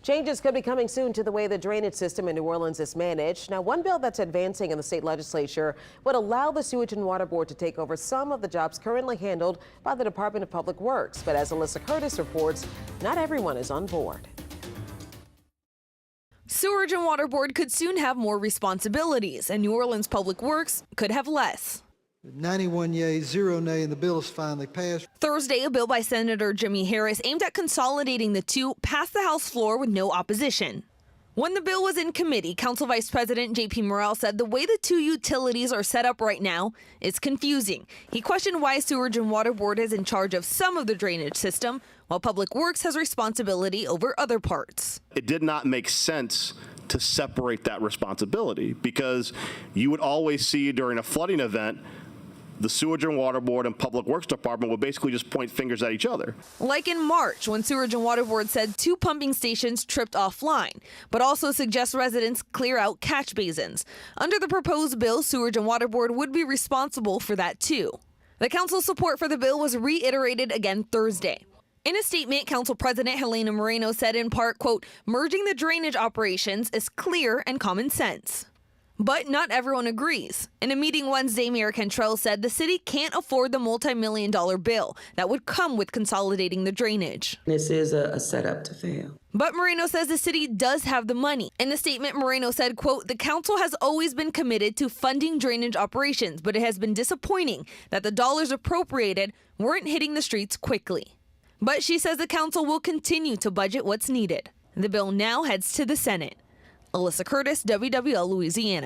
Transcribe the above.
Changes could be coming soon to the way the drainage system in New Orleans is managed. Now, one bill that's advancing in the state legislature would allow the Sewage and Water Board to take over some of the jobs currently handled by the Department of Public Works. But as Alyssa Curtis reports, not everyone is on board. Sewage and Water Board could soon have more responsibilities, and New Orleans Public Works could have less. 91 yeas, 0 nay, and the bill is finally passed. Thursday, a bill by Senator Jimmy Harris aimed at consolidating the two passed the House floor with no opposition. When the bill was in committee, Council Vice President JP Morrell said the way the two utilities are set up right now is confusing. He questioned why Sewage and Water Board is in charge of some of the drainage system, while Public Works has responsibility over other parts. It did not make sense to separate that responsibility because you would always see during a flooding event the Sewage and Water Board and Public Works Department would basically just point fingers at each other. Like in March, when Sewage and Water Board said two pumping stations tripped offline, but also suggests residents clear out catch basins. Under the proposed bill, Sewage and Water Board would be responsible for that too. The council's support for the bill was reiterated again Thursday. In a statement, Council President Helena Moreno said in part, quote, "Merging the drainage operations is clear and common sense." But not everyone agrees. In a meeting Wednesday, Mayor Cantrell said the city can't afford the multi-million-dollar bill that would come with consolidating the drainage. This is a setup to fail. But Moreno says the city does have the money. In the statement, Moreno said, quote, "The council has always been committed to funding drainage operations, but it has been disappointing that the dollars appropriated weren't hitting the streets quickly." But she says the council will continue to budget what's needed. The bill now heads to the Senate. Alyssa Curtis, WWL Louisiana.